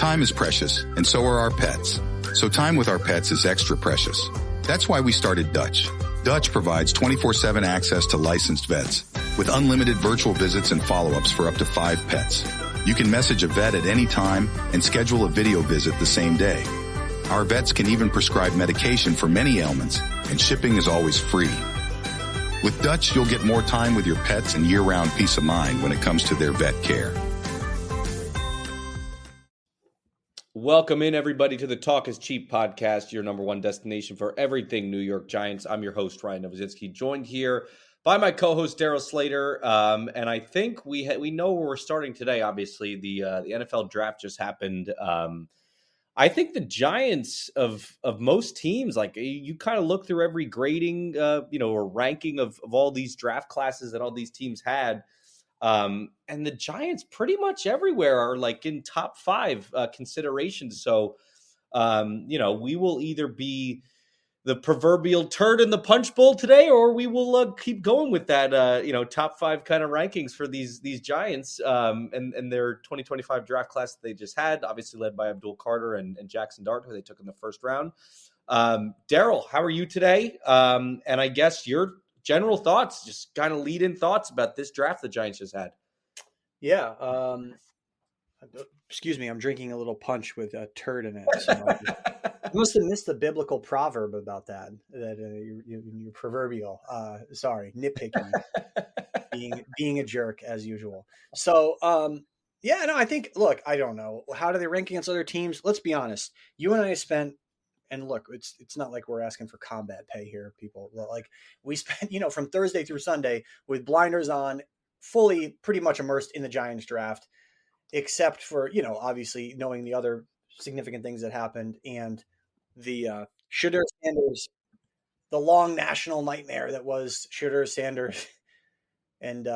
Time is precious, and so are our pets. So time with our pets is extra precious. That's why we started Dutch. Dutch provides 24/7 access to licensed vets with unlimited virtual visits and follow-ups for up to 5 pets. You can message a vet at any time and schedule a video visit the same day. Our vets can even prescribe medication for many ailments, and shipping is always free. With Dutch, you'll get more time with your pets and year-round peace of mind when it comes to their vet care. Welcome in, everybody, to the Talk is Cheap podcast, your number one destination for everything New York Giants. I'm your host, Brian Novozinsky, joined here by my co-host, Darryl Slater. And I think we know where we're starting today. Obviously, the NFL draft just happened. I think the Giants of most teams, like you kind of look through every grading, or ranking of all these draft classes that all these teams had. And the Giants pretty much everywhere are like in top 5 considerations. So, we will either be the proverbial turd in the punch bowl today, or we will keep going with that, top 5 kind of rankings for these Giants and their 2025 draft class that they just had, obviously led by Abdul Carter and Jaxson Dart, who they took in the first round. Darryl, how are you today? And I guess your general thoughts, just kind of lead-in thoughts about this draft the Giants just had. Yeah. Excuse me, I'm drinking a little punch with a turd in it. So I must have missed the biblical proverb about that your proverbial, nitpicking, being a jerk as usual. So, I think, look, I don't know. How do they rank against other teams? Let's be honest. You and I spent, and look, it's not like we're asking for combat pay here, people. Like we spent, from Thursday through Sunday with blinders on, fully pretty much immersed in the Giants draft, except for, obviously knowing the other significant things that happened and the Shedeur Sanders, the long national nightmare that was Shedeur Sanders and,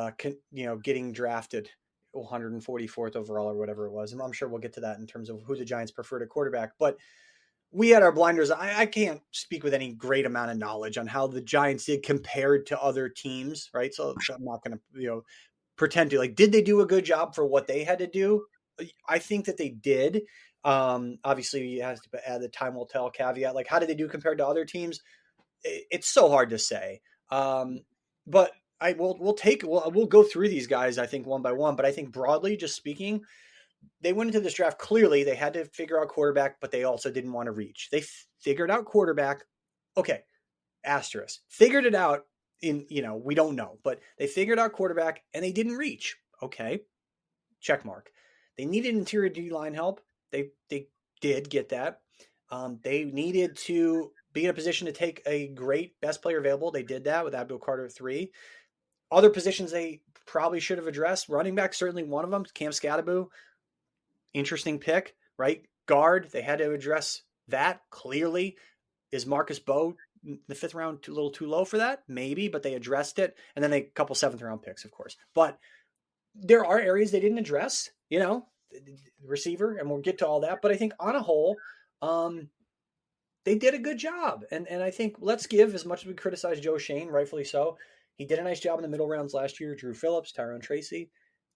getting drafted 144th overall or whatever it was. And I'm sure we'll get to that in terms of who the Giants preferred at quarterback, but we had our blinders. I can't speak with any great amount of knowledge on how the Giants did compared to other teams, right? So I'm not going to, pretend to, did they do a good job for what they had to do? I think that they did. Obviously, you have to add the time will tell caveat. Like, how did they do compared to other teams? It's so hard to say. But we'll go through these guys, I think, one by one. But I think broadly, just speaking, they went into this draft. Clearly, they had to figure out quarterback, but they also didn't want to reach. They figured out quarterback. Okay, asterisk. Figured it out we don't know, but they figured out quarterback and they didn't reach. Okay, check mark. They needed interior D-line help. They did get that. They needed to be in a position to take a great best player available. They did that with Abdul Carter 3. Other positions they probably should have addressed. Running back, certainly one of them. Cam Skattebo. Interesting pick, right? Guard, they had to address that clearly. Is Marcus Bowe the 5th round a little too low for that? Maybe, but they addressed it. And then a couple 7th round picks, of course. But there are areas they didn't address, receiver, and we'll get to all that. But I think on a whole, they did a good job. And I think let's give, as much as we criticize Joe Schoen, rightfully so, he did a nice job in the middle rounds last year. Drew Phillips, Tyrone Tracy.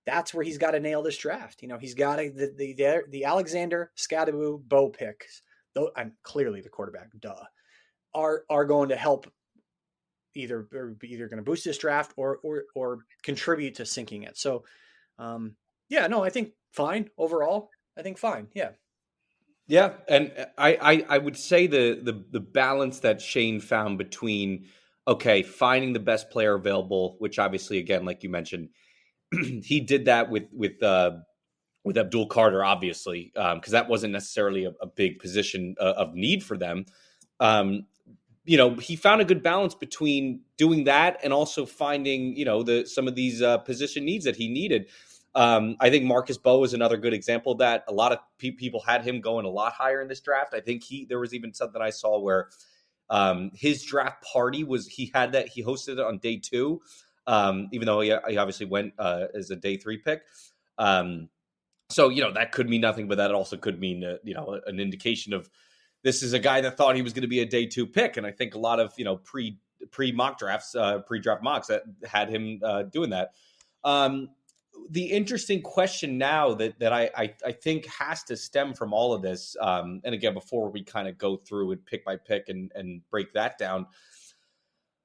That's where he's got to nail this draft. He's got the Alexander, Skattebo, Bowe picks, though, and clearly the quarterback, are going to help either going to boost this draft or contribute to sinking it. So, I think fine overall. I think fine. Yeah. Yeah. And I would say the balance that Shane found between, finding the best player available, which obviously, again, like you mentioned, he did that with Abdul Carter, obviously, because that wasn't necessarily a big position of need for them. He found a good balance between doing that and also finding, some of these position needs that he needed. I think Marcus Bowe is another good example of that. A lot of people had him going a lot higher in this draft. I think there was even something I saw where his draft party he hosted it on day 2. Even though he obviously went as a day 3 pick. So, that could mean nothing, but that also could mean, an indication of this is a guy that thought he was going to be a day 2 pick. And I think a lot of, pre-mock drafts, pre-draft mocks that had him doing that. the interesting question now that I think has to stem from all of this, and again, before we kind of go through it pick by pick and break that down,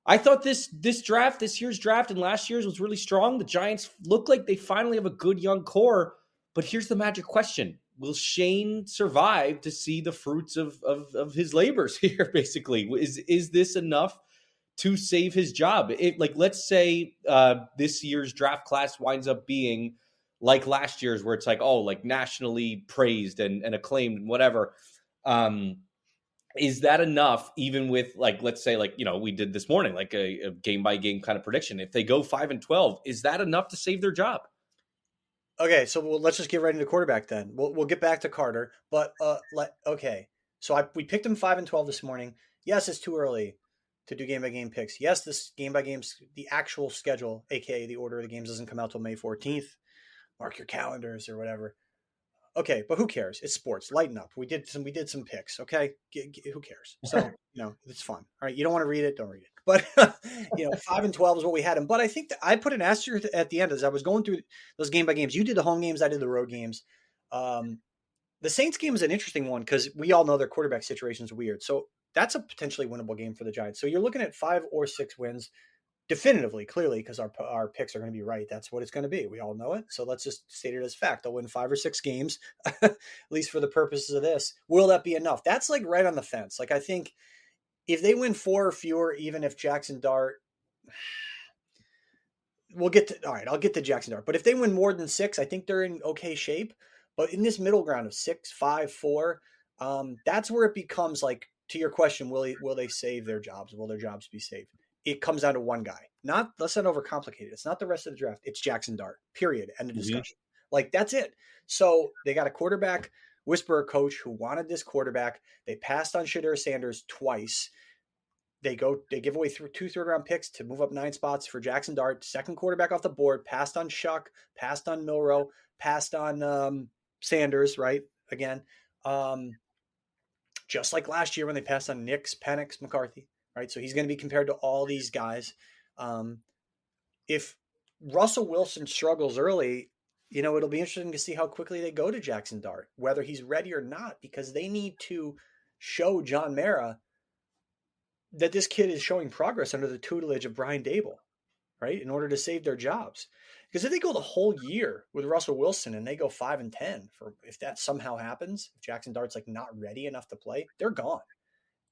I thought this year's draft and last year's was really strong. The Giants look like they finally have a good young core, but here's the magic question. Will Schoen survive to see the fruits of his labors here, basically? Is this enough to save his job? Let's say this year's draft class winds up being like last year's, where it's like, oh, like nationally praised and acclaimed and whatever. Is that enough, even with, like, let's say, like, we did this morning, like a game by game kind of prediction? If they go 5-12, is that enough to save their job? Okay, so let's just get right into quarterback then. We'll get back to Carter, but okay. So we picked him 5-12 this morning. Yes, it's too early to do game by game picks. Yes, this game by games, the actual schedule, aka the order of the games, doesn't come out till May 14th. Mark your calendars or whatever. Okay, but who cares? It's sports. Lighten up. We did some picks. Okay, who cares? So it's fun. All right, you don't want to read it, don't read it. But 5-12 is what we had him. But I think that I put an asterisk at the end as I was going through those game by games. You did the home games, I did the road games. The Saints game is an interesting one because we all know their quarterback situation is weird. So that's a potentially winnable game for the Giants. So you're looking at 5 or 6 wins. Definitively, clearly, because our picks are going to be right. That's what it's going to be. We all know it. So let's just state it as fact. They'll win 5 or 6 games, at least for the purposes of this. Will that be enough? That's like right on the fence. Like, I think if they win 4 or fewer, even if Jaxson Dart, all right, I'll get to Jaxson Dart. But if they win more than 6, I think they're in okay shape. But in this middle ground of 6, 5, 4, that's where it becomes like, to your question, will they save their jobs? Will their jobs be saved? It comes down to one guy. Let's not overcomplicate it. It's not the rest of the draft. It's Jaxson Dart, period. End of discussion. Like, that's it. So they got a quarterback whisperer coach who wanted this quarterback. They passed on Shadur Sanders twice. They give away 2 third-round picks to move up 9 spots for Jaxson Dart, second quarterback off the board, passed on Shuck, passed on Milroe, passed on Sanders, right? Again, just like last year when they passed on Nix, Penix, McCarthy. Right, so he's going to be compared to all these guys. If Russell Wilson struggles early, it'll be interesting to see how quickly they go to Jaxson Dart, whether he's ready or not, because they need to show John Mara that this kid is showing progress under the tutelage of Brian Daboll, right, in order to save their jobs. Because if they go the whole year with Russell Wilson and they go 5-10, if that somehow happens, if Jaxson Dart's like not ready enough to play, they're gone.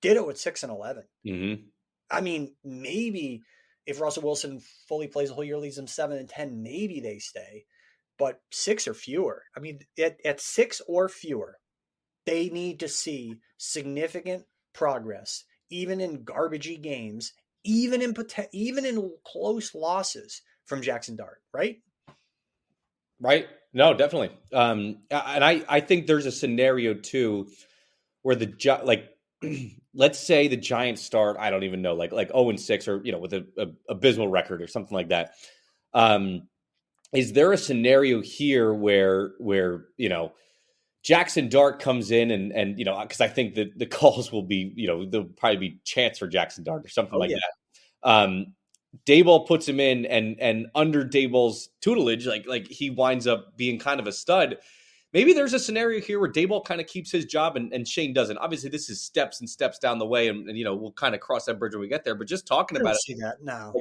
Ditto at 6-11. Mm-hmm. I mean, maybe if Russell Wilson fully plays the whole year, leads them 7-10, maybe they stay. But 6 or fewer. I mean, at 6 or fewer, they need to see significant progress, even in garbagey games, even in close losses from Jaxson Dart. Right? Right. No, definitely. And I think there's a scenario too where let's say the Giants start, I don't even know, like 0-6 or, with a abysmal record or something like that. Is there a scenario here where Jaxson Dart comes in and because I think that the calls will be, there'll probably be chance for Jaxson Dart or something that. Daboll puts him in and under Daboll's tutelage, like he winds up being kind of a stud. Maybe there's a scenario here where Daboll kind of keeps his job and Schoen doesn't. Obviously, this is steps and steps down the way, and we'll kind of cross that bridge when we get there. But just talking about it, see that now.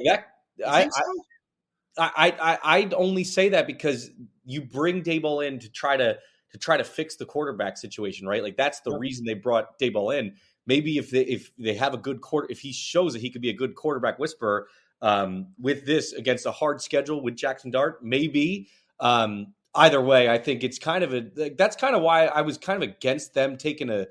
I only say that because you bring Daboll in to try to fix the quarterback situation, right? Like, that's the reason they brought Daboll in. Maybe if they have a good if he shows that he could be a good quarterback whisperer with this against a hard schedule with Jaxson Dart, maybe. Either way, I think it's kind of that's kind of why I was kind of against them taking a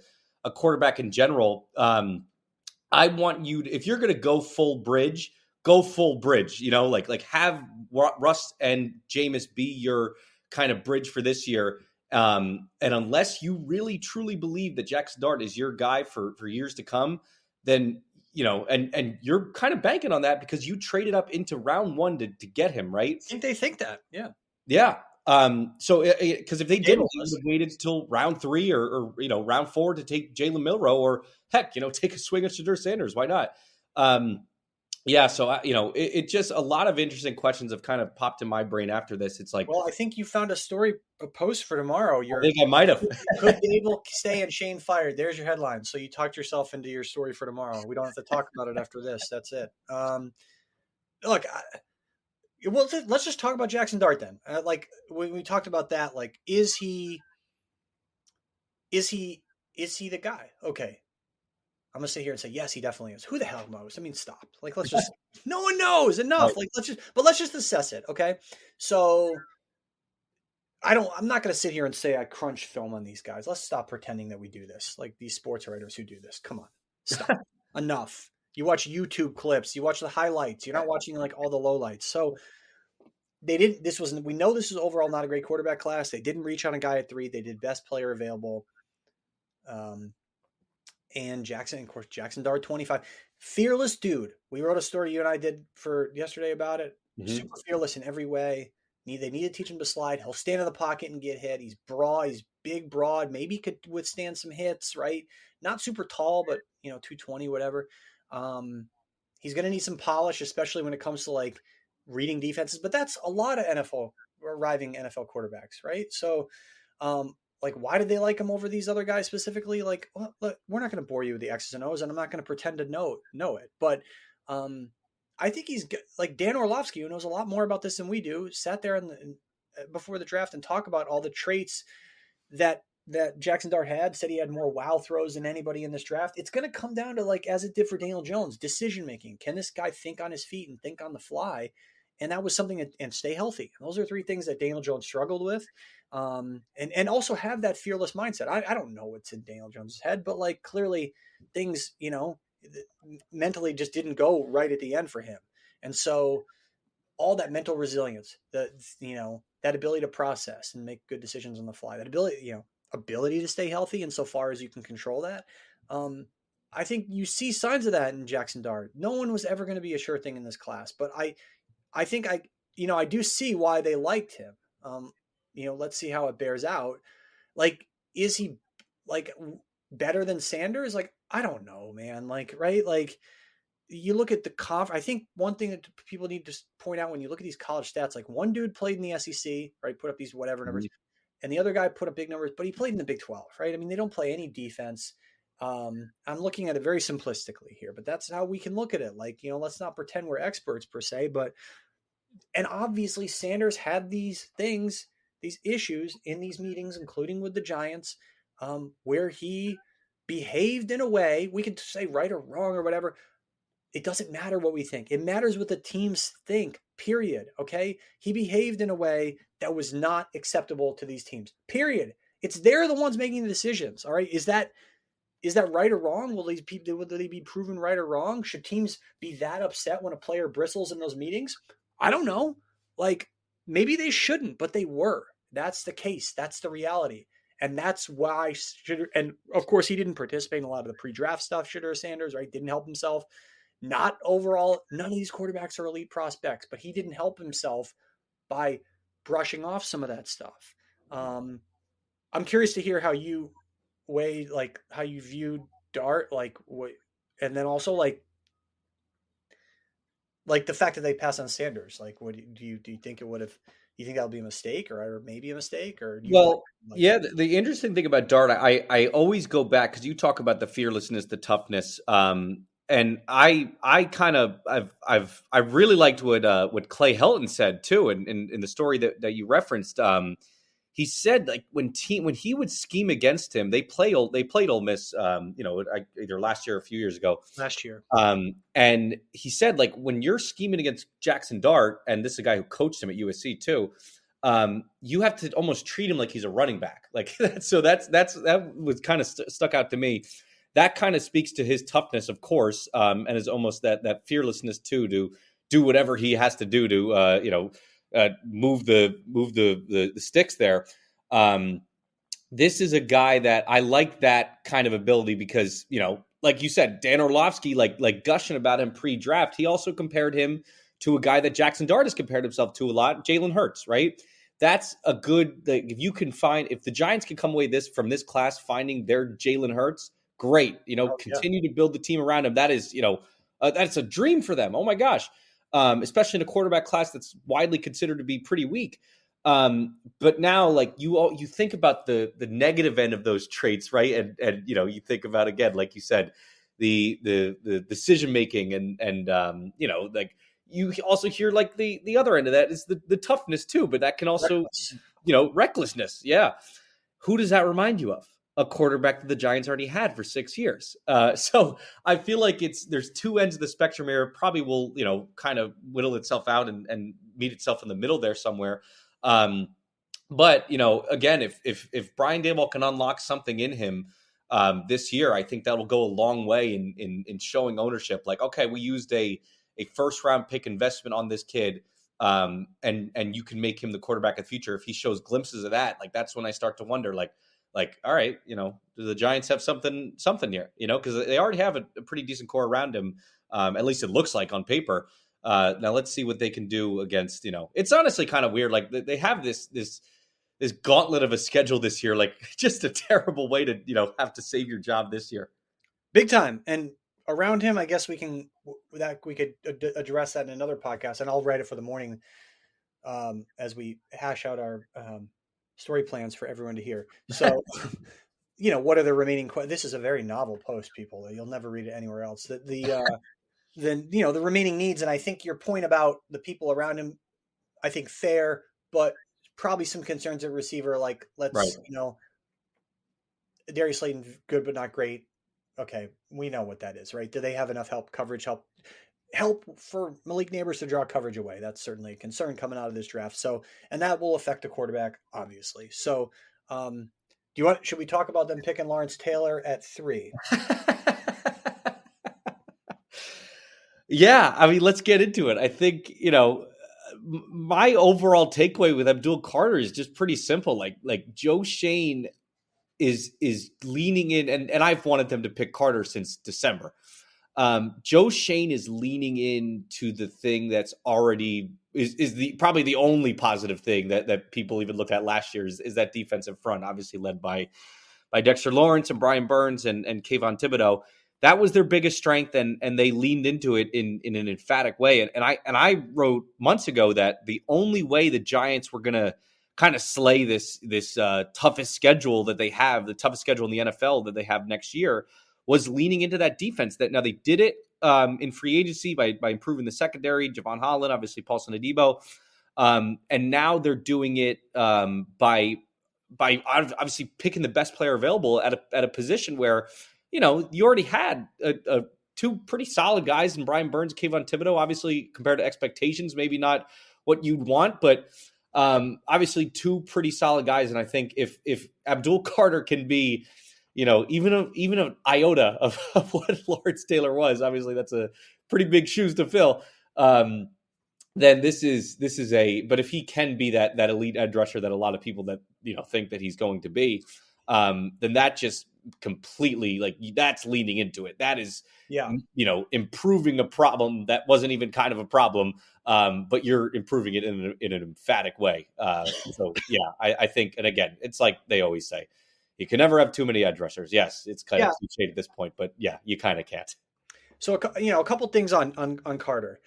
quarterback in general. I want you to, if you're going to go full bridge, like have Russ and Jameis be your kind of bridge for this year. And unless you really truly believe that Jaxson Dart is your guy for years to come, then, and you're kind of banking on that because you traded up into round 1 to get him, right? I think they think that. Yeah. Yeah. So because if they didn't, they would have waited till round 3 or round 4 to take Jalen Milroe, or heck, take a swing at Shadur Sanders. Why not? Yeah, so it just a lot of interesting questions have kind of popped in my brain after this. It's like, well, I think you found a post for tomorrow. I think I might have. Could Daboll stay and Shane fired? There's your headline. So you talked yourself into your story for tomorrow. We don't have to talk about it after this. That's it. Look, well, let's just talk about Jaxson Dart then. Like when we talked about that, like is he the guy? Okay, I'm gonna sit here and say yes, he definitely is. Who the hell knows? I mean, stop. Like, let's just. No one knows enough. Right. Like, let's just assess it. Okay, so I'm not gonna sit here and say I crunch film on these guys. Let's stop pretending that we do this. Like these sports writers who do this. Come on, stop. Enough. You watch YouTube clips. You watch the highlights. You're not watching like all the lowlights. So they didn't. We know this was overall not a great quarterback class. They didn't reach on a guy at 3. They did best player available. And Jaxson Dart 25, fearless dude. We wrote a story you and I did for yesterday about it. Mm-hmm. Super fearless in every way. They need to teach him to slide. He'll stand in the pocket and get hit. He's broad. He's big, broad. Maybe could withstand some hits. Right? Not super tall, but 220, whatever. He's going to need some polish, especially when it comes to like reading defenses. But that's a lot of arriving NFL quarterbacks, right? So. Like, why did they like him over these other guys specifically? Like, well, look, we're not going to bore you with the X's and O's, and I'm not going to pretend to know it. But I think he's like Dan Orlovsky, who knows a lot more about this than we do, sat there before the draft and talk about all the traits that Jaxson Dart had. Said he had more wow throws than anybody in this draft. It's going to come down to, like, as it did for Daniel Jones, decision making. Can this guy think on his feet and think on the fly? And that was something and stay healthy. And those are 3 things that Daniel Jones struggled with. And also have that fearless mindset. I don't know what's in Daniel Jones' head, but like clearly things, mentally just didn't go right at the end for him. And so all that mental resilience, that ability to process and make good decisions on the fly, that ability to stay healthy insofar as you can control that. I think you see signs of that in Jaxson Dart. No one was ever going to be a sure thing in this class, but I think I do see why they liked him. Let's see how it bears out. Like, is he like better than Sanders? Like, I don't know, man. Like, right? Like, you look at the I think one thing that people need to point out when you look at these college stats, like one dude played in the SEC, right? Put up these whatever numbers, and the other guy put up big numbers, but he played in the Big 12, right? I mean, they don't play any defense. I'm looking at it very simplistically here, but that's how we can look at it. Like, let's not pretend we're experts per se, and obviously Sanders had these issues in these meetings, including with the Giants, where he behaved in a way, we could say right or wrong or whatever. It doesn't matter what we think. It matters what the teams think, period. Okay. He behaved in a way that was not acceptable to these teams, period. They're the ones making the decisions. All right. Is that right or wrong? Will they be proven right or wrong? Should teams be that upset when a player bristles in those meetings? I don't know. Like, maybe they shouldn't, but they were. That's the case. That's the reality. And that's why and of course he didn't participate in a lot of the pre-draft stuff, Sanders, right? Didn't help himself. Not overall, none of these quarterbacks are elite prospects, but he didn't help himself by brushing off some of that stuff. I'm curious to hear how you weigh, like, how you viewed Dart, like, and then also like the fact that they passed on Sanders. Like, what do you think it would have? You think that'll be a mistake, or maybe a mistake, or yeah. The interesting thing about Dart, I always go back because you talk about the fearlessness, the toughness, and I kind of I really liked what Clay Helton said too, in the story that you referenced. He said, like, when he would scheme against him, they played Ole Miss, either last year or a few years ago. Last year. And he said, like, when you're scheming against Jaxson Dart, and this is a guy who coached him at USC too, you have to almost treat him like he's a running back. Like, so that was kind of stuck out to me. That kind of speaks to his toughness, of course, and is almost that fearlessness too, to do whatever he has to do to move the sticks there. This is a guy that I like, that kind of ability, because like you said, Dan Orlovsky, like gushing about him pre-draft. He also compared him to a guy that Jaxson Dart has compared himself to a lot, Jalen Hurts, right? That's a good, like, if the Giants can come away from this class finding their Jalen Hurts, great. Continue to build the team around him. That is, That's a dream for them. Oh my gosh. Especially in a quarterback class that's widely considered to be pretty weak. But now, like you think about the negative end of those traits, right? And you think about, again, like you said, the decision making and like you also hear like the other end of that is the toughness too, but that can also recklessness. Yeah. Who does that remind you of? A quarterback that the Giants already had for 6 years. So I feel like there's two ends of the spectrum here. It probably will, kind of whittle itself out and meet itself in the middle there somewhere. But again, if Brian Daboll can unlock something in him this year, I think that will go a long way in showing ownership. Like, okay, we used a first round pick investment on this kid, and you can make him the quarterback of the future. If he shows glimpses of that, like that's when I start to wonder, like, all right, do the Giants have something here? Because they already have a pretty decent core around him. At least it looks like on paper. Now let's see what they can do against. It's honestly kind of weird. Like they have this gauntlet of a schedule this year. Like just a terrible way to have to save your job this year. Big time. And around him, I guess we could address that in another podcast, and I'll write it for the morning as we hash out our story plans for everyone to hear. So, what are the remaining? This is a very novel post, people. You'll never read it anywhere else. Then the remaining needs, and I think your point about the people around him, I think fair, but probably some concerns at receiver. Like let's Darius Slayton, good but not great. Okay, we know what that is, right? Do they have enough coverage help for Malik Neighbors to draw coverage away? That's certainly a concern coming out of this draft. So, and that will affect the quarterback, obviously. So, should we talk about them picking Lawrence Taylor at 3? Yeah, I mean, let's get into it. I think, my overall takeaway with Abdul Carter is just pretty simple. Like Joe Schoen is leaning in, and I've wanted them to pick Carter since December. Joe Schoen is leaning into the thing that's already is probably the only positive thing that people even looked at last year is that defensive front, obviously led by Dexter Lawrence and Brian Burns and Kayvon Thibodeau. That was their biggest strength, and they leaned into it in an emphatic way. And I wrote months ago that the only way the Giants were going to kind of slay this toughest schedule that they have, the toughest schedule in the NFL that they have next year, was leaning into that defense. That now they did it in free agency by improving the secondary, Javon Holland, obviously Paulson Adebo, and now they're doing it by obviously picking the best player available at a position where you already had two pretty solid guys in Brian Burns, Kayvon Thibodeau. Obviously, compared to expectations, maybe not what you'd want, but obviously two pretty solid guys. And I think if Abdul Carter can be, even an iota of what Lawrence Taylor was, obviously that's a pretty big shoes to fill. Then this is but if he can be that elite edge rusher that a lot of people that think that he's going to be, then that just completely that's leaning into it. That is, improving a problem that wasn't even kind of a problem, but you're improving it in an emphatic way. So yeah, I think, and again, it's like they always say, you can never have too many edge rushers. Yes, it's kind of cliche at this point, but yeah, you kind of can't. So a couple things on Carter.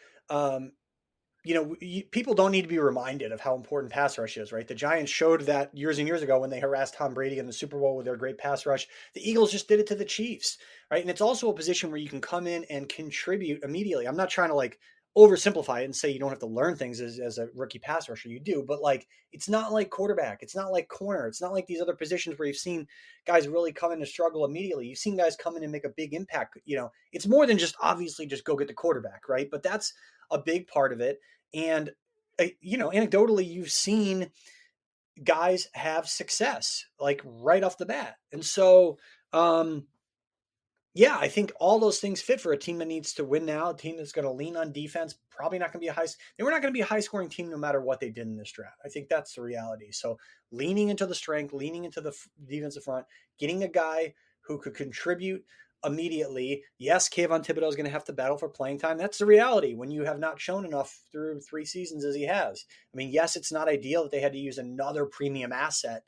People don't need to be reminded of how important pass rush is, right? The Giants showed that years and years ago when they harassed Tom Brady in the Super Bowl with their great pass rush. The Eagles just did it to the Chiefs, right? And it's also a position where you can come in and contribute immediately. I'm not trying to oversimplify it and say you don't have to learn things as a rookie pass rusher. You do, but it's not like quarterback. It's not like corner. It's not like these other positions where you've seen guys really come in and struggle immediately. You've seen guys come in and make a big impact. It's more than just obviously just go get the quarterback, right? But that's a big part of it. And, anecdotally, you've seen guys have success right off the bat. And so, I think all those things fit for a team that needs to win now, a team that's going to lean on defense, probably not going to be they were not going to be a high scoring team no matter what they did in this draft. I think that's the reality. So leaning into the strength, leaning into the defensive front, getting a guy who could contribute immediately. Yes, Kayvon Thibodeau is going to have to battle for playing time. That's the reality when you have not shown enough through 3 seasons as he has. I mean, yes, it's not ideal that they had to use another premium asset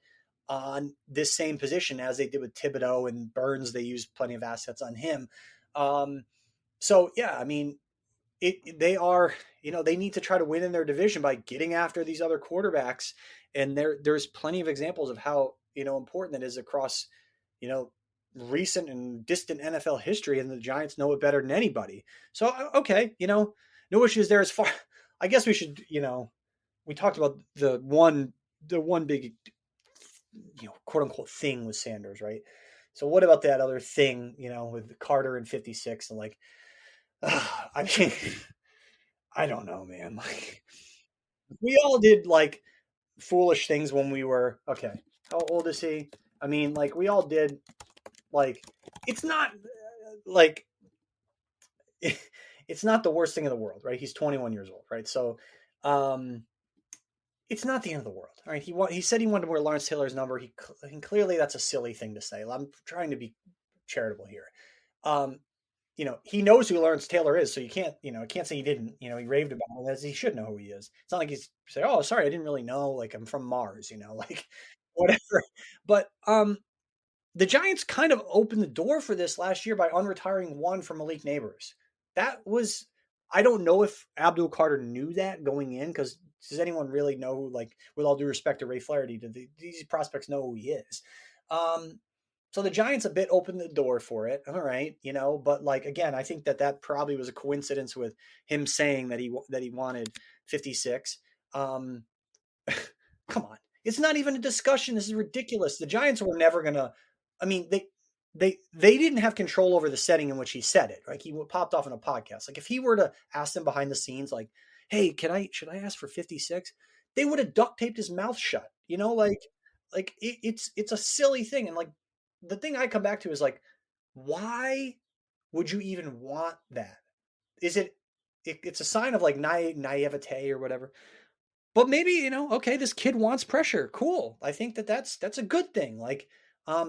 on this same position as they did with Thibodeau and Burns. They used plenty of assets on him. So yeah, I mean, they are, they need to try to win in their division by getting after these other quarterbacks. And there's plenty of examples of how, important that is across, you know, recent and distant NFL history. And the Giants know it better than anybody. So, okay, no issues there as far, I guess we should, we talked about the one big, quote unquote thing with Sanders, right? So what about that other thing, with Carter and 56 and like, I mean, I don't know, man. Like, we all did like foolish things when we were okay. How old is he? I mean, like we all did. Like, it's not like it's not the worst thing in the world, right? He's 21 years old, right? So, it's not the end of the world, all right? He said he wanted to wear Lawrence Taylor's number. And clearly that's a silly thing to say. I'm trying to be charitable here. He knows who Lawrence Taylor is, so you can't say he didn't. He raved about him as he should know who he is. It's not like he's say, "Oh, sorry, I didn't really know. Like I'm from Mars," like whatever. But the Giants kind of opened the door for this last year by unretiring one from Malik Neighbors. That was, I don't know if Abdul Carter knew that going in, because does anyone really know who, like, with all due respect to Ray Flaherty, do these prospects know who he is? So the Giants a bit opened the door for it. All right. But like, again, I think that probably was a coincidence with him saying that he wanted 56. Come on. It's not even a discussion. This is ridiculous. The Giants were never going to, I mean, they didn't have control over the setting in which he said it. Like he popped off in a podcast. Like if he were to ask them behind the scenes, like, hey, should I ask for 56? They would have duct taped his mouth shut, like it's a silly thing. And like, the thing I come back to is like, why would you even want that? Is it's a sign of like naivete or whatever. But maybe, okay, this kid wants pressure. Cool. I think that's a good thing. Like,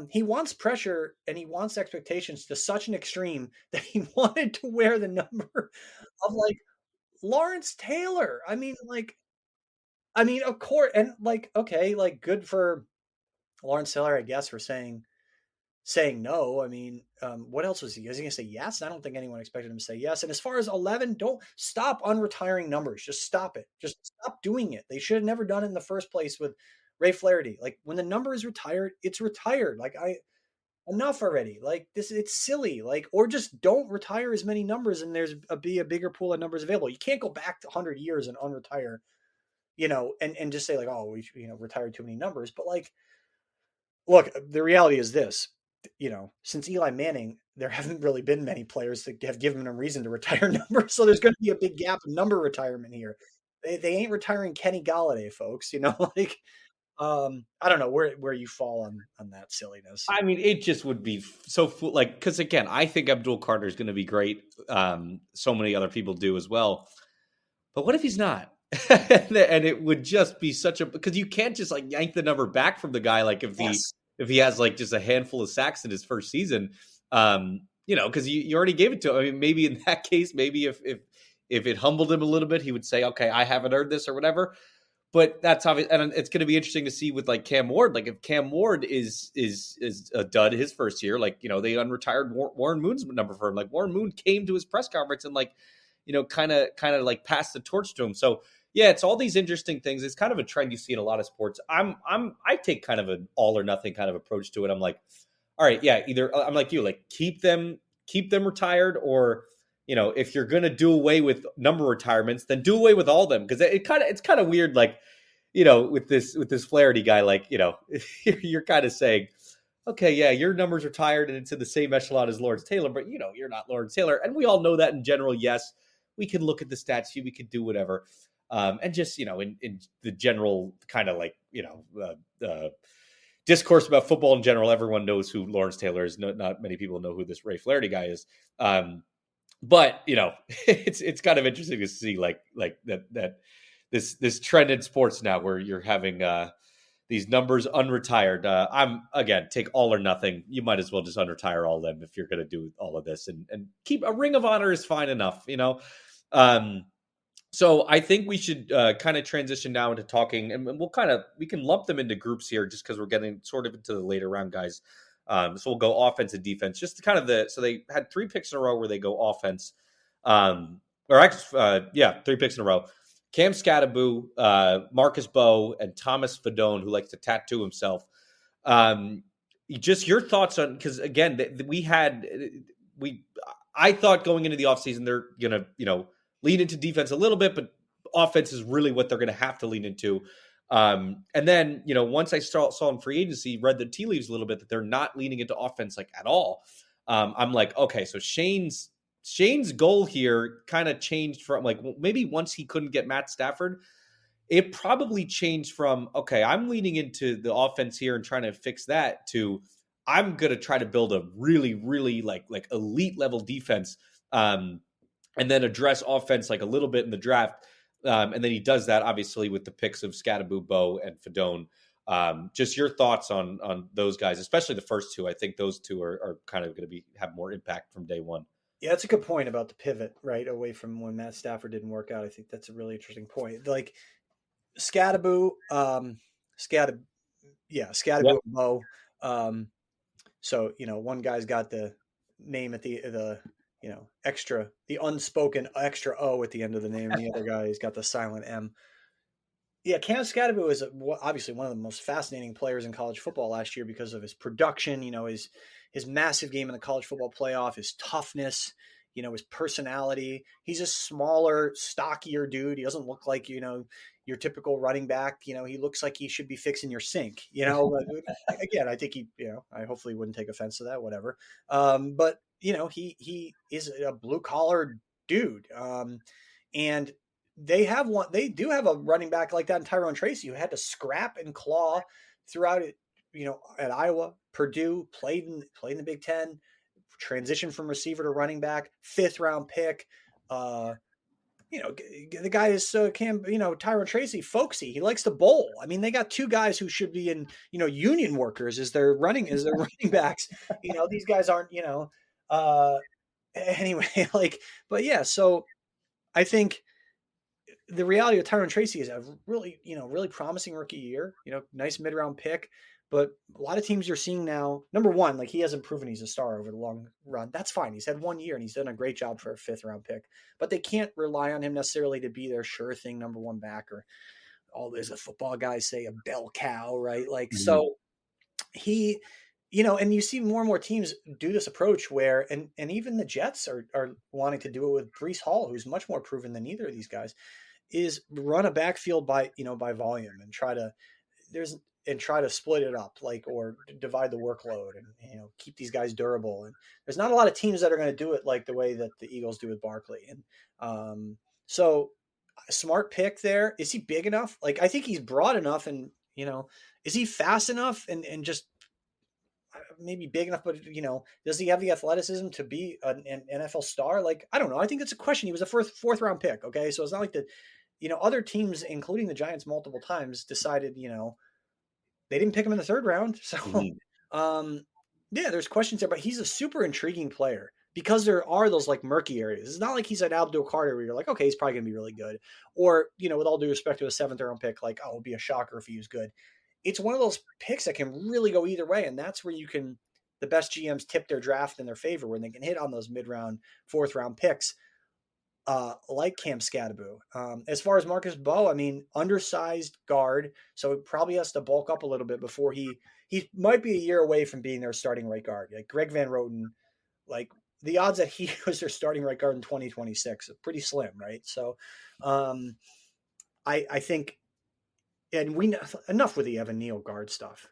he wants pressure and he wants expectations to such an extreme that he wanted to wear the number of like Lawrence Taylor. I mean, of course, and like, okay, like good for Lawrence Taylor, I guess, for saying no. I mean, what else was he? Was he going to say yes? I don't think anyone expected him to say yes. And as far as 11, don't stop unretiring numbers. Just stop it. Just stop doing it. They should have never done it in the first place with Ray Flaherty. Like when the number is retired, it's retired. Like enough already. Like this, it's silly. Like, or just don't retire as many numbers and be a bigger pool of numbers available. You can't go back to 100 years and unretire, and just say like, oh, we, retired too many numbers. But like, look, the reality is this, since Eli Manning, there haven't really been many players that have given him a reason to retire numbers. So there's going to be a big gap in number retirement here. They ain't retiring Kenny Galladay, folks, like, I don't know where you fall on that silliness. I mean, it just would be so like, because again, I think Abdul Carter is going to be great. So many other people do as well. But what if he's not? And it would just be because you can't just like yank the number back from the guy. Like if he has like just a handful of sacks in his first season, because you already gave it to him. I mean, maybe in that case, maybe if it humbled him a little bit, he would say, okay, I haven't earned this or whatever. But that's obvious, and it's going to be interesting to see with like Cam Ward. Like if Cam Ward is a dud his first year, like they unretired Warren Moon's number for him. Like Warren Moon came to his press conference and like kind of like passed the torch to him. So yeah, it's all these interesting things. It's kind of a trend you see in a lot of sports. I take kind of an all or nothing kind of approach to it. I'm like, all right, yeah, either I'm like you, like keep them retired, or if you're going to do away with number retirements, then do away with all of them. Because it's kind of weird, like, with this Flaherty guy, like, you're kind of saying, okay, yeah, your number's retired and it's in the same echelon as Lawrence Taylor, but you're not Lawrence Taylor. And we all know that in general. Yes, we can look at the stats, we can do whatever. And just, in the general kind of like, discourse about football in general, everyone knows who Lawrence Taylor is. Not many people know who this Ray Flaherty guy is. But it's kind of interesting to see like that this trend in sports now where you're having these numbers unretired. I'm again, take all or nothing. You might as well just unretire all of them if you're going to do all of this, and keep a ring of honor is fine enough, So I think we should kind of transition now into talking, and we can lump them into groups here just because we're getting sort of into the later round guys. So we'll go offense and defense. Just kind of so they had 3 picks in a row where they go offense. Or actually, 3 picks in a row. Cam Scattaboo, Marcus Bowe, and Thomas Fedone, who likes to tattoo himself. Just your thoughts on, because again, I thought going into the offseason they're gonna lean into defense a little bit, but offense is really what they're gonna have to lean into. And then once I saw in free agency, read the tea leaves a little bit that they're not leaning into offense like at all. I'm like, okay, so Shane's goal here kind of changed from like maybe once he couldn't get Matt Stafford. It probably changed from, okay, I'm leaning into the offense here and trying to fix that, to I'm going to try to build a really, really like elite level defense, and then address offense like a little bit in the draft. And then he does that obviously with the picks of Scattaboo, Bowe, and Fedone. Just your thoughts on those guys, especially the first 2. I think those 2 are kind of going to have more impact from day one. Yeah, that's a good point about the pivot, right, away from when Matt Stafford didn't work out. I think that's a really interesting point. Like Scattaboo, Scattaboo and Bowe. So, one guy's got the name at the the unspoken extra O at the end of the name, and the other guy's got the silent M. Yeah, Cam Scattaboo is obviously one of the most fascinating players in college football last year because of his production, his massive game in the college football playoff, his toughness, his personality. He's a smaller, stockier dude. He doesn't look like, your typical running back. He looks like he should be fixing your sink, Again, I think I hopefully wouldn't take offense to that, whatever. But, he is a blue collar dude. And they do have a running back like that in Tyrone Tracy, who had to scrap and claw throughout it, at Iowa, Purdue, played in the Big Ten, transitioned from receiver to running back, 5th round pick. The guy is Tyrone Tracy, folksy. He likes to bowl. I mean, they got 2 guys who should be in, union workers as their running backs. These guys aren't, anyway, but yeah, so I think the reality of Tyrone Tracy is a really, really promising rookie year, nice mid-round pick. But a lot of teams you're seeing now, number one, like he hasn't proven he's a star over the long run. That's fine. He's had 1 year and he's done a great job for a 5th round pick. But they can't rely on him necessarily to be their sure thing number 1 back, or as the football guys say, a bell cow, right? So he, and you see more and more teams do this approach where, and even the Jets are wanting to do it with Breece Hall, who's much more proven than either of these guys, is run a backfield by volume and try to split it up, or divide the workload and, keep these guys durable. And there's not a lot of teams that are going to do it like the way that the Eagles do with Barkley. And so a smart pick there. Is he big enough? I think he's broad enough, and, is he fast enough and just maybe big enough, but, does he have the athleticism to be an NFL star? I don't know. I think it's a question. He was a 4th round pick. Okay. So it's not like other teams, including the Giants multiple times, decided, they didn't pick him in the 3rd round. So, there's questions there, but he's a super intriguing player because there are those murky areas. It's not like he's an Abdul Carter where you're like, okay, he's probably going to be really good. Or, with all due respect to a 7th round pick, it'll be a shocker if he was good. It's one of those picks that can really go either way. And that's where the best GMs tip their draft in their favor, when they can hit on those mid-round, 4th round picks, like Cam Scattaboo. As far as Marcus Bowe, I mean, undersized guard, so he probably has to bulk up a little bit before he might be a year away from being their starting right guard. Like Greg Van Roten, the odds that he was their starting right guard in 2026 are pretty slim, right? So, I think, and enough with the Evan Neal guard stuff.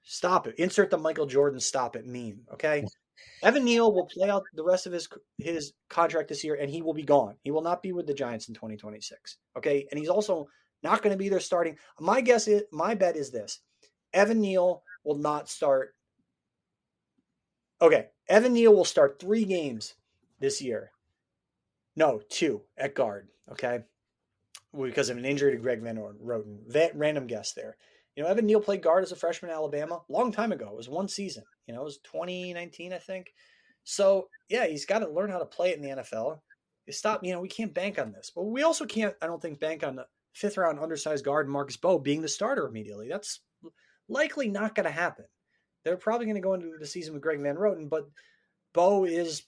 Stop it. Insert the Michael Jordan "stop it" meme. Okay. Evan Neal will play out the rest of his contract this year, and he will be gone. He will not be with the Giants in 2026. Okay. And he's also not going to be their starting. My bet is this: Evan Neal will not start. Okay. Evan Neal will start 3 games this year. No, 2 at guard. Okay. Because of an injury to Greg Van Roten. Random guess there. Evan Neal played guard as a freshman at Alabama a long time ago. It was 1 season. It was 2019, I think. So, yeah, he's got to learn how to play it in the NFL. We can't bank on this. But we also can't, I don't think, bank on the 5th round undersized guard Marcus Bowe being the starter immediately. That's likely not going to happen. they're probably going to go into the season with Greg Van Roten, but Bo is,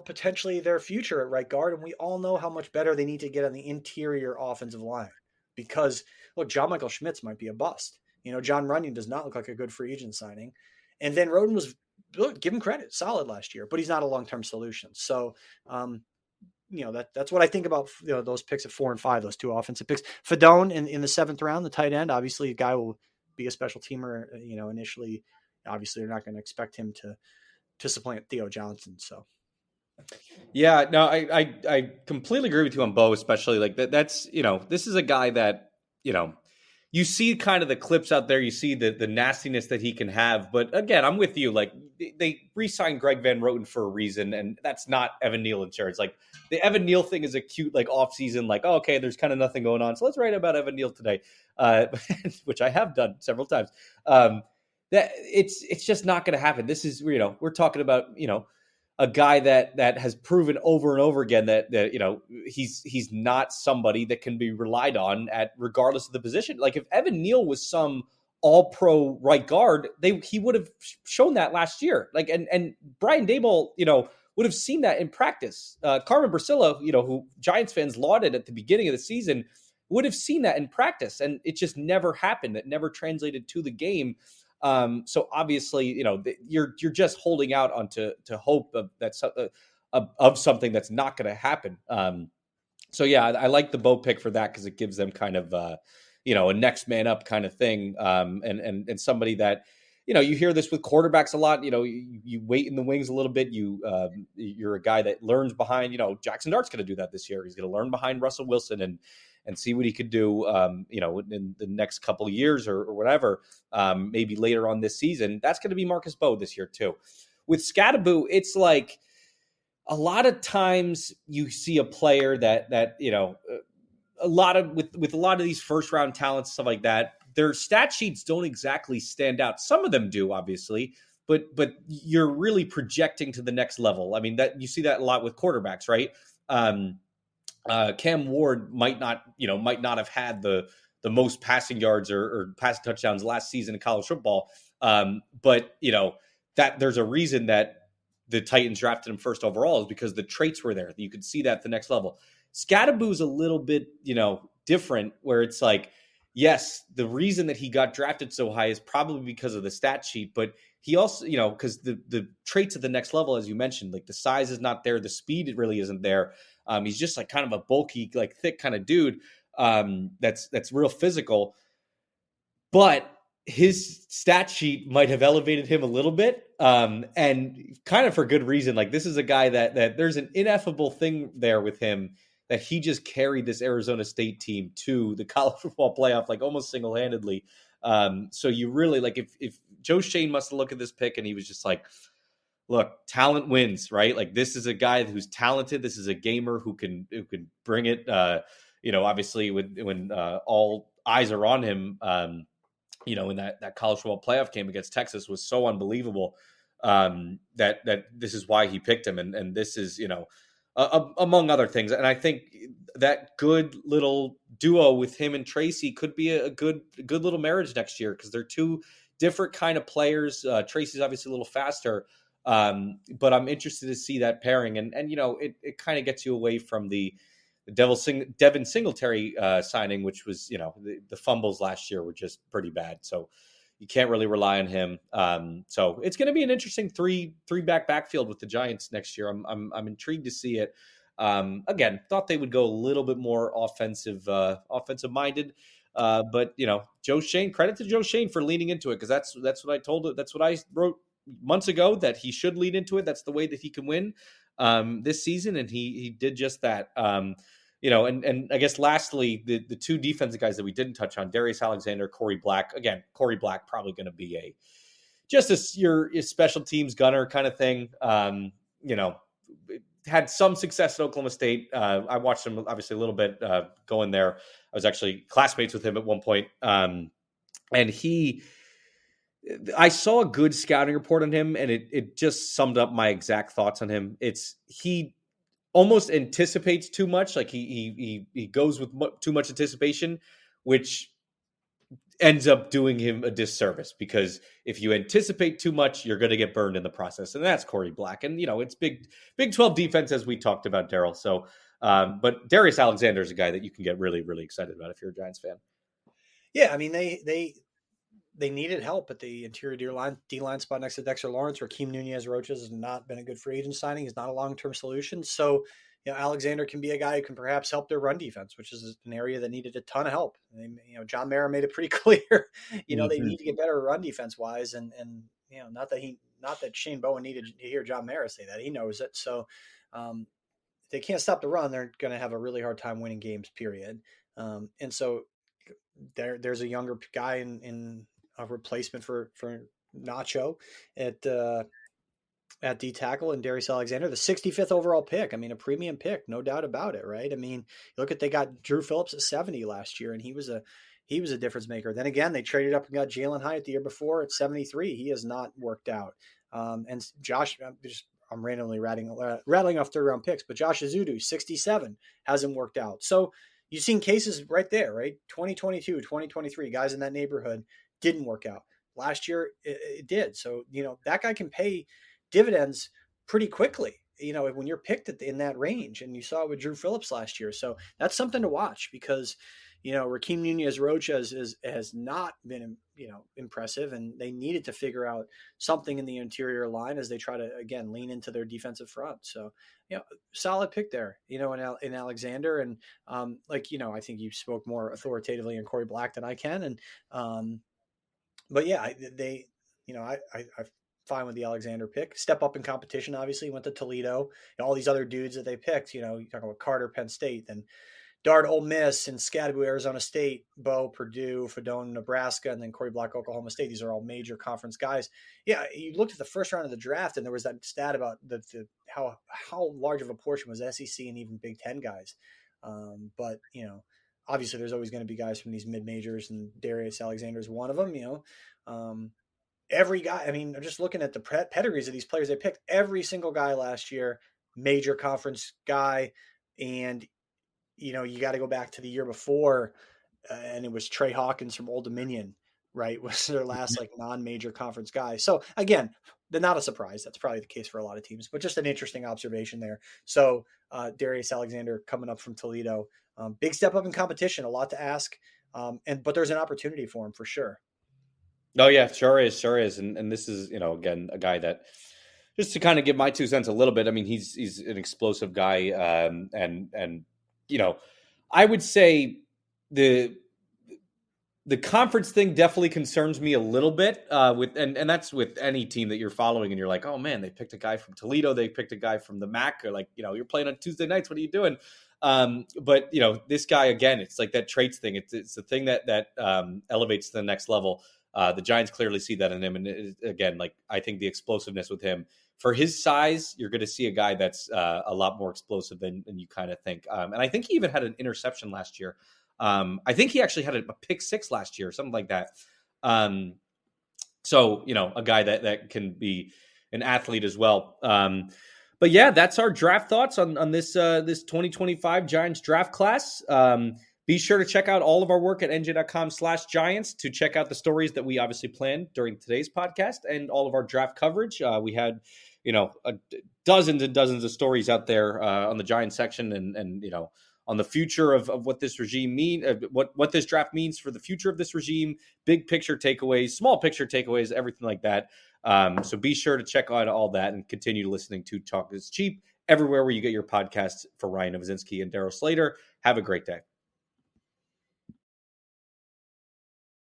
potentially their future at right guard. And we all know how much better they need to get on the interior offensive line because, look, John Michael Schmitz might be a bust. John Runyon does not look like a good free agent signing. And Van Roten was, look, give him credit, solid last year, but he's not a long-term solution. So, that's what I think about, those picks at 4 and 5, those two offensive picks. Fedone in the 7th round, the tight end, obviously a guy will be a special teamer, initially. Obviously, they're not going to expect him to supplant Theo Johnson. So, yeah, no, I completely agree with you on Bo, especially like that. That's, this is a guy that, you see kind of the clips out there. You see the nastiness that he can have. But again, I'm with you. Like they re-signed Greg Van Roten for a reason, and that's not Evan Neal insurance. Like the Evan Neal thing is a cute like off season. Like, oh, okay, there's kind of nothing going on, so let's write about Evan Neal today, which I have done several times. That it's just not going to happen. This is we're talking about a guy that has proven over and over again that he's not somebody that can be relied on at regardless of the position. Like if Evan Neal was some all-pro right guard, he would have shown that last year. Like and Brian Daboll, would have seen that in practice. Carmen Bracillo, who Giants fans lauded at the beginning of the season, would have seen that in practice, and it just never happened. It never translated to the game. So obviously, you're just holding out on to hope of something that's not going to happen. So yeah, I like the Bo pick for that because it gives them kind of a next man up kind of thing. And somebody that you hear this with quarterbacks a lot. You wait in the wings a little bit. You're a guy that learns behind. Jaxson Dart's going to do that this year. He's going to learn behind Russell Wilson and see what he could do, in the next couple of years or whatever, maybe later on this season. That's going to be Marcus Bo this year too. With Scadaboo, it's like a lot of times you see a player that a lot of with a lot of these first round talents, stuff like that, their stat sheets don't exactly stand out. Some of them do, obviously, but you're really projecting to the next level. I mean, that you see that a lot with quarterbacks, right? Cam Ward might not have had the most passing yards or passing touchdowns last season in college football. But that there's a reason that the Titans drafted him first overall is because the traits were there. You could see that at the next level. Scadaboo's a little bit, different where it's like, yes, the reason that he got drafted so high is probably because of the stat sheet, but he also, because the traits at the next level, as you mentioned, like the size is not there. The speed, it really isn't there. He's just like kind of a bulky, like thick kind of dude. That's real physical, but his stat sheet might have elevated him a little bit. And kind of for good reason. Like this is a guy that there's an ineffable thing there with him that he just carried this Arizona State team to the college football playoff, like almost single-handedly. So you really like if Joe Schoen must have looked at this pick and he was just like, look, talent wins, right? Like this is a guy who's talented. This is a gamer who can bring it. Obviously when all eyes are on him, in that college football playoff game against Texas was so unbelievable that this is why he picked him. And this is, among other things. And I think that good little duo with him and Tracy could be a good little marriage next year because they're two different kind of players. Tracy's obviously a little faster, but I'm interested to see that pairing. And it kind of gets you away from the Devin Singletary signing, which was, the fumbles last year were just pretty bad. So you can't really rely on him. So it's going to be an interesting three backfield with the Giants next year. I'm intrigued to see it. Again, thought they would go a little bit more offensive minded. But Joe Schoen, credit to Joe Schoen for leaning into it. Cause that's what I told it. That's what I wrote months ago that he should lean into it. That's the way that he can win this season. And he did just that. And I guess lastly, the two defensive guys that we didn't touch on, Darius Alexander, Corey Black. Again, Corey Black probably going to be your special teams gunner kind of thing. Had some success at Oklahoma State. I watched him obviously a little bit going there. I was actually classmates with him at one point. And I saw a good scouting report on him, and it just summed up my exact thoughts on him. He almost anticipates too much. Like he goes with too much anticipation, which ends up doing him a disservice, because if you anticipate too much, you're going to get burned in the process. And that's Corey Black. And, it's Big 12 defense, as we talked about, Darryl. So, but Darius Alexander is a guy that you can get really, really excited about if you're a Giants fan. Yeah, I mean, they needed help at the interior D-line spot next to Dexter Lawrence. Rakeem Nunez-Roches has not been a good free agent signing. He's not a long-term solution. So, Alexander can be a guy who can perhaps help their run defense, which is an area that needed a ton of help. John Mara made it pretty clear, they need to get better run defense wise. And not that Shane Bowen needed to hear John Mara say that. He knows it. So if they can't stop the run, they're going to have a really hard time winning games, period. And so there's a younger guy in a replacement for Nacho at D tackle, and Darius Alexander, the 65th overall pick. I mean, a premium pick, no doubt about it, right? I mean, look they got Drew Phillips at 70 last year, and he was a difference maker. Then again, they traded up and got Jalen Hyatt the year before at 73. He has not worked out. And Josh, I'm randomly rattling off third round picks, but Josh Azudu, 67, hasn't worked out. So you've seen cases right there, right? 2022, 2023, guys in that neighborhood didn't work out. Last year, it did. So, that guy can pay dividends pretty quickly, when you're picked in that range. And you saw it with Drew Phillips last year. So that's something to watch, because, Rakeem Nunez-Roches has not been, impressive, and they needed to figure out something in the interior line as they try to, again, lean into their defensive front. So, solid pick there, in Alexander. And I think you spoke more authoritatively in Corey Black than I can. And, but yeah, I'm fine with the Alexander pick. Step up in competition, obviously. Went to Toledo. And all these other dudes that they picked, you talk about Carter, Penn State, then Dart, Ole Miss, and Scadaboo, Arizona State, Bo, Purdue, Fedone, Nebraska, and then Corey Black, Oklahoma State. These are all major conference guys. Yeah, you looked at the first round of the draft, and there was that stat about how large of a portion was SEC and even Big Ten guys. But obviously there's always going to be guys from these mid majors, and Darius Alexander is one of them. Every guy, I mean, I'm just looking at the pedigrees of these players they picked. Every single guy last year, major conference guy. And, you got to go back to the year before, and it was Trey Hawkins from Old Dominion, right? Was their last non-major conference guy. So again, they're not a surprise. That's probably the case for a lot of teams, but just an interesting observation there. So Darius Alexander coming up from Toledo, big step up in competition, a lot to ask. But there's an opportunity for him for sure. Oh yeah, sure is. And this is, again, a guy that, just to kind of give my 2 cents a little bit. I mean, he's an explosive guy. And I would say the conference thing definitely concerns me a little bit, and that's with any team that you're following and you're like, oh man, they picked a guy from Toledo. They picked a guy from the MAC, or you're playing on Tuesday nights. What are you doing? But this guy, again, it's like that traits thing. It's the thing that elevates to the next level. The Giants clearly see that in him. And again, I think the explosiveness with him, for his size, you're going to see a guy that's a lot more explosive than you kind of think. And I think he even had an interception last year. I think he actually had a pick 6 last year, something like that. So, a guy that can be an athlete as well. But yeah, that's our draft thoughts on this 2025 Giants draft class. Be sure to check out all of our work at NJ.com/Giants to check out the stories that we obviously planned during today's podcast and all of our draft coverage. We had, dozens and dozens of stories out there on the Giants section, and on the future of what this regime what this draft means for the future of this regime, big picture takeaways, small picture takeaways, everything like that. So be sure to check out all that and continue listening to Talk is Cheap everywhere where you get your podcasts. For Ryan Novozinsky and Darryl Slater, have a great day.